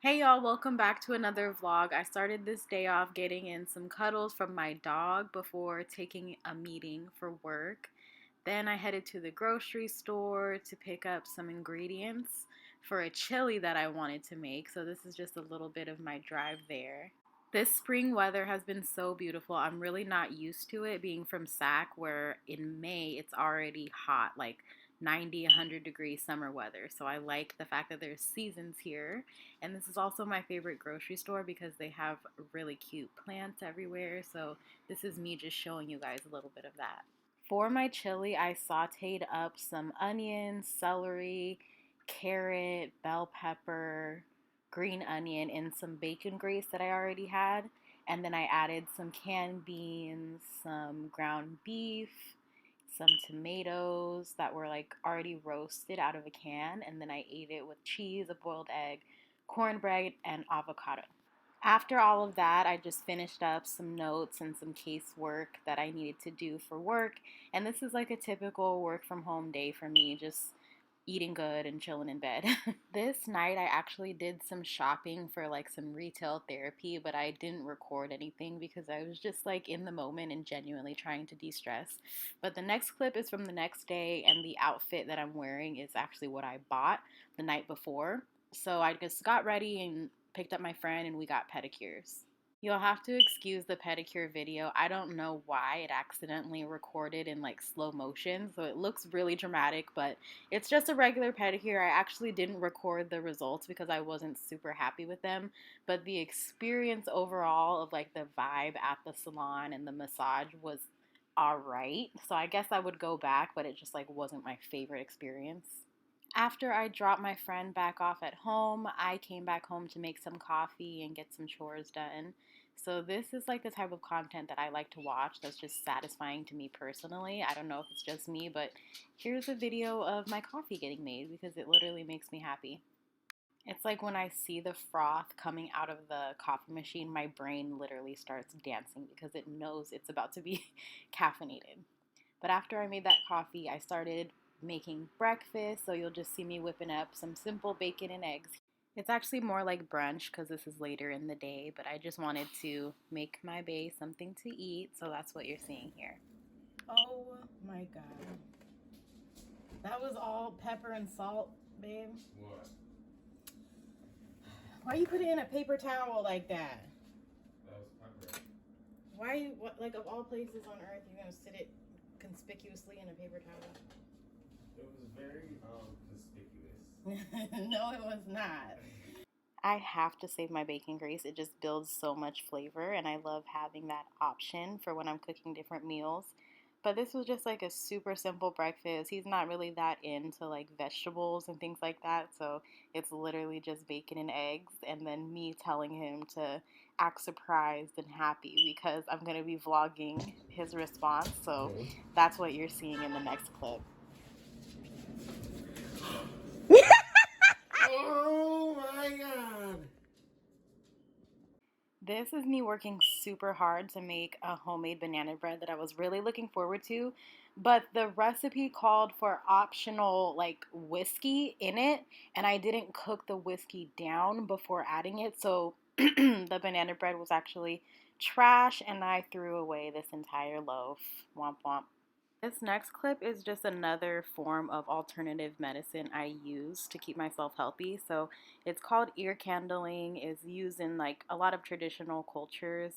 Hey y'all, welcome back to another vlog. I started this day off getting in some cuddles from my dog before taking a meeting for work. Then I headed to the grocery store to pick up some ingredients for a chili that I wanted to make. So this is just a little bit of my drive there. This spring weather has been so beautiful. I'm really not used to it being from SAC where in May it's already hot, like 90, 100 degree summer weather. So I like the fact that there's seasons here. And this is also my favorite grocery store because they have really cute plants everywhere. So this is me just showing you guys a little bit of that. For my chili, I sauteed up some onions, celery, carrot, bell pepper, green onion, and some bacon grease that I already had. And then I added some canned beans, some ground beef, some tomatoes that were like already roasted out of a can. And then I ate it with cheese, a boiled egg, cornbread, and avocado. After all of that, I just finished up some notes and some casework that I needed to do for work. And this is like a typical work from home day for me, just eating good and chilling in bed. This night, I actually did some shopping for like some retail therapy, but I didn't record anything because I was just like in the moment and genuinely trying to de stress. But the next clip is from the next day, and the outfit that I'm wearing is actually what I bought the night before. So I just got ready and picked up my friend, and we got pedicures. You'll have to excuse the pedicure video. I don't know why it accidentally recorded in like slow motion, so it looks really dramatic, but it's just a regular pedicure. I actually didn't record the results because I wasn't super happy with them, but the experience overall of like the vibe at the salon and the massage was all right. So I guess I would go back, but it just like wasn't my favorite experience. After I dropped my friend back off at home, I came back home to make some coffee and get some chores done. So, this is like the type of content that I like to watch that's just satisfying to me personally. I don't know if it's just me, but here's a video of my coffee getting made because it literally makes me happy. It's like when I see the froth coming out of the coffee machine, my brain literally starts dancing because it knows it's about to be caffeinated. But after I made that coffee, I started making breakfast. So you'll just see me whipping up some simple bacon and eggs. It's actually more like brunch because this is later in the day, but I just wanted to make my bae something to eat. So that's what you're seeing here. Oh my God. That was all pepper and salt, babe. What? Why you put it in a paper towel like that? That was pepper. Why you, what, like of all places on earth, you're gonna sit it conspicuously in a paper towel? It was very conspicuous. No, it was not. I have to save my bacon grease. It just builds so much flavor, and I love having that option for when I'm cooking different meals. But this was just like a super simple breakfast. He's not really that into like vegetables and things like that, so it's literally just bacon and eggs, and then me telling him to act surprised and happy because I'm gonna be vlogging his response. So that's what you're seeing in the next clip. Oh my God! This is me working super hard to make a homemade banana bread that I was really looking forward to, but the recipe called for optional like whiskey in it, and I didn't cook the whiskey down before adding it, so the banana bread was actually trash, and I threw away this entire loaf. Womp womp. This next clip is just another form of alternative medicine I use to keep myself healthy. So it's called ear candling, is used in like a lot of traditional cultures.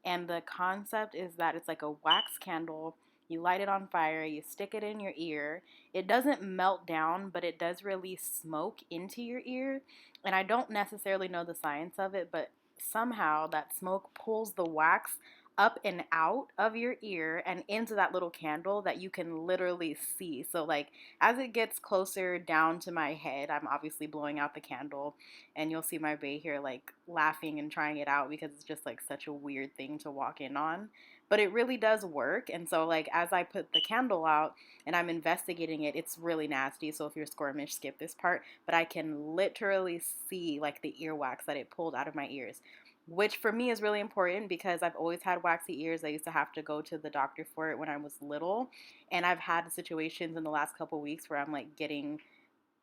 And the concept is that it's like a wax candle. You light it on fire, you stick it in your ear. It doesn't melt down, but it does release smoke into your ear. And I don't necessarily know the science of it, but somehow that smoke pulls the wax up and out of your ear and into that little candle that you can literally see. So like as it gets closer down to my head, I'm obviously blowing out the candle, and you'll see my bae here like laughing and trying it out because it's just like such a weird thing to walk in on. But it really does work. And so like as I put the candle out and I'm investigating it, it's really nasty. So if you're squirmish, skip this part. But I can literally see like the earwax that it pulled out of my ears, which for me is really important because I've always had waxy ears. I used to have to go to the doctor for it when I was little, and I've had situations in the last couple weeks where I'm like getting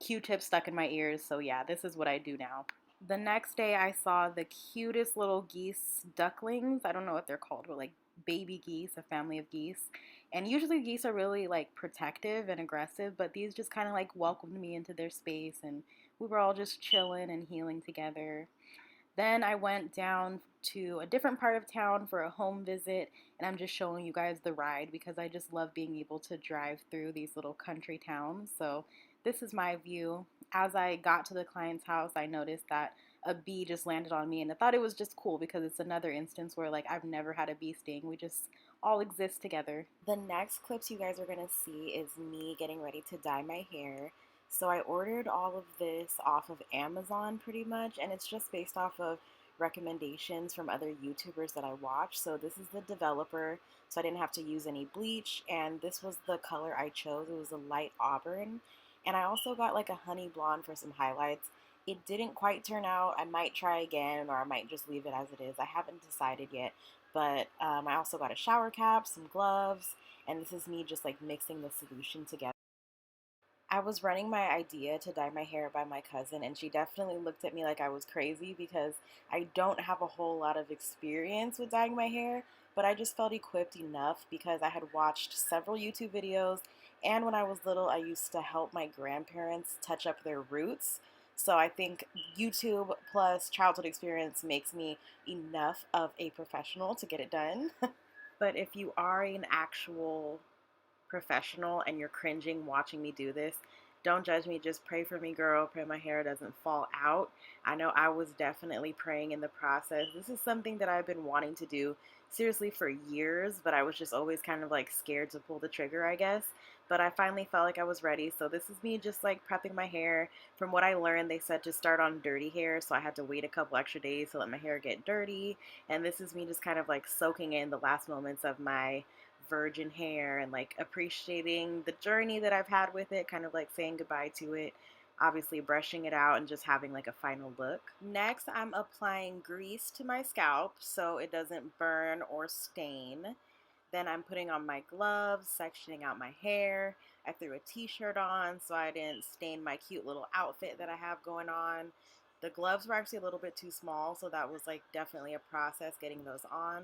Q-tips stuck in my ears. So yeah, this is what I do now. The next day, I saw the cutest little geese ducklings. I don't know what they're called, but like baby geese, a family of geese. And usually, geese are really like protective and aggressive, but these just kind of like welcomed me into their space, and we were all just chilling and healing together. Then I went down to a different part of town for a home visit, and I'm just showing you guys the ride because I just love being able to drive through these little country towns. So, this is my view. As I got to the client's house, I noticed that a bee just landed on me, and I thought it was just cool because it's another instance where, like, I've never had a bee sting. We just all exist together. The next clips you guys are gonna see is me getting ready to dye my hair. So I ordered all of this off of Amazon pretty much, and it's just based off of recommendations from other YouTubers that I watch. So this is the developer, so I didn't have to use any bleach, and this was the color I chose. It was a light auburn, and I also got like a honey blonde for some highlights. It didn't quite turn out. I might try again, or I might just leave it as it is. I haven't decided yet, but I also got a shower cap, some gloves, and this is me just like mixing the solution together. I was running my idea to dye my hair by my cousin, and she definitely looked at me like I was crazy because I don't have a whole lot of experience with dyeing my hair, but I just felt equipped enough because I had watched several YouTube videos, and when I was little, I used to help my grandparents touch up their roots. So I think YouTube plus childhood experience makes me enough of a professional to get it done. But if you are an actual professional and you're cringing watching me do this, don't judge me. Just pray for me, girl. Pray my hair doesn't fall out. I know I was definitely praying in the process. This is something that I've been wanting to do seriously for years, but I was just always kind of like scared to pull the trigger, I guess. But I finally felt like I was ready. So this is me just like prepping my hair. From what I learned, they said to start on dirty hair. So I had to wait a couple extra days to let my hair get dirty. And this is me just kind of like soaking in the last moments of my virgin hair and like appreciating the journey that I've had with it, kind of like saying goodbye to it. Obviously, brushing it out and just having like a final look. Next, I'm applying grease to my scalp so it doesn't burn or stain. Then I'm putting on my gloves, sectioning out my hair. I threw a t-shirt on so I didn't stain my cute little outfit that I have going on. The gloves were actually a little bit too small, so that was like definitely a process getting those on.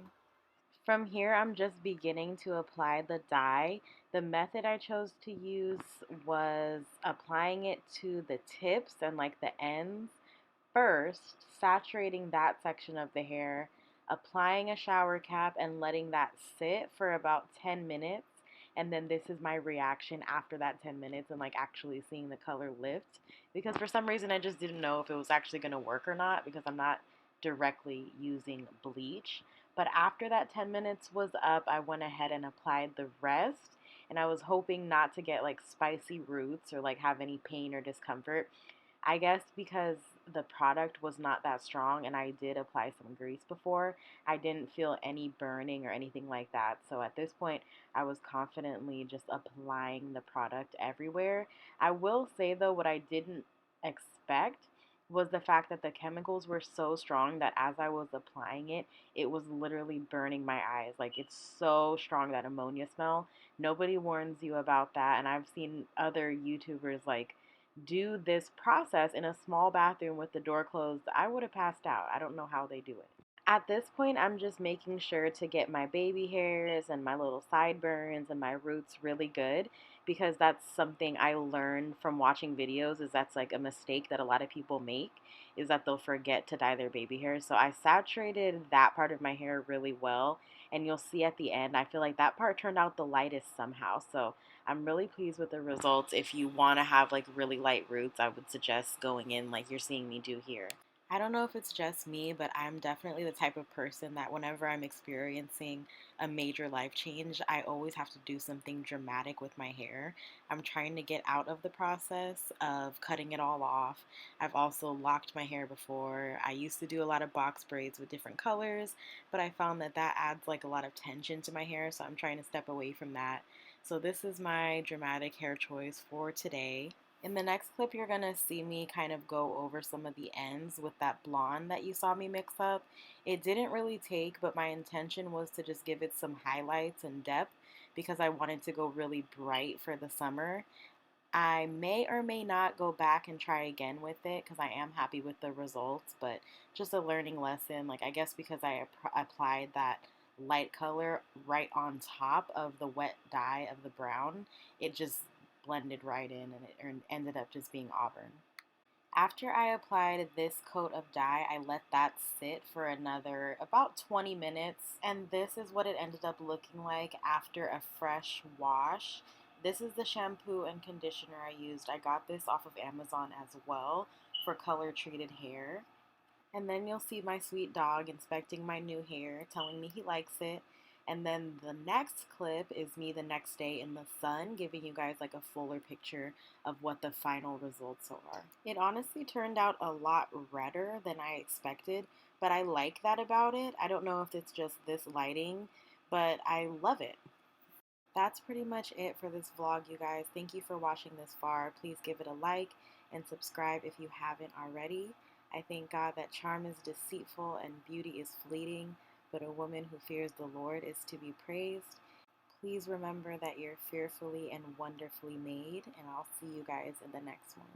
From here, I'm just beginning to apply the dye. The method I chose to use was applying it to the tips and like the ends first, saturating that section of the hair, applying a shower cap, and letting that sit for about 10 minutes. And then this is my reaction after that 10 minutes and like actually seeing the color lift. Because for some reason, I just didn't know if it was actually going to work or not because I'm not directly using bleach. But after that 10 minutes was up, I went ahead and applied the rest. And I was hoping not to get like spicy roots or like have any pain or discomfort. I guess because the product was not that strong and I did apply some grease before, I didn't feel any burning or anything like that. So at this point, I was confidently just applying the product everywhere. I will say though, what I didn't expect was the fact that the chemicals were so strong that as I was applying it, it was literally burning my eyes. Like it's so strong, that ammonia smell. Nobody warns you about that. And I've seen other YouTubers like do this process in a small bathroom with the door closed, I would have passed out. I don't know how they do it. At this point, I'm just making sure to get my baby hairs and my little sideburns and my roots really good because that's something I learned from watching videos is that's like a mistake that a lot of people make is that they'll forget to dye their baby hairs. So I saturated that part of my hair really well and you'll see at the end I feel like that part turned out the lightest somehow. So I'm really pleased with the results. If you want to have like really light roots, I would suggest going in like you're seeing me do here. I don't know if it's just me, but I'm definitely the type of person that whenever I'm experiencing a major life change, I always have to do something dramatic with my hair. I'm trying to get out of the process of cutting it all off. I've also locked my hair before. I used to do a lot of box braids with different colors, but I found that that adds like a lot of tension to my hair, so I'm trying to step away from that. So this is my dramatic hair choice for today. In the next clip, you're going to see me kind of go over some of the ends with that blonde that you saw me mix up. It didn't really take, but my intention was to just give it some highlights and depth because I wanted to go really bright for the summer. I may or may not go back and try again with it because I am happy with the results, but just a learning lesson. Like, I guess because I applied that light color right on top of the wet dye of the brown, it just blended right in and it ended up just being auburn. After I applied this coat of dye, I let that sit for another about 20 minutes, and this is what it ended up looking like after a fresh wash. This is the shampoo and conditioner I used. I got this off of Amazon as well for color treated hair. And then you'll see my sweet dog inspecting my new hair, telling me he likes it. And then the next clip is me the next day in the sun, giving you guys like a fuller picture of what the final results are. It honestly turned out a lot redder than I expected, but I like that about it. I don't know if it's just this lighting, but I love it. That's pretty much it for this vlog, you guys. Thank you for watching this far. Please give it a like and subscribe if you haven't already. I thank God that charm is deceitful and beauty is fleeting, but a woman who fears the Lord is to be praised. Please remember that you're fearfully and wonderfully made, and I'll see you guys in the next one.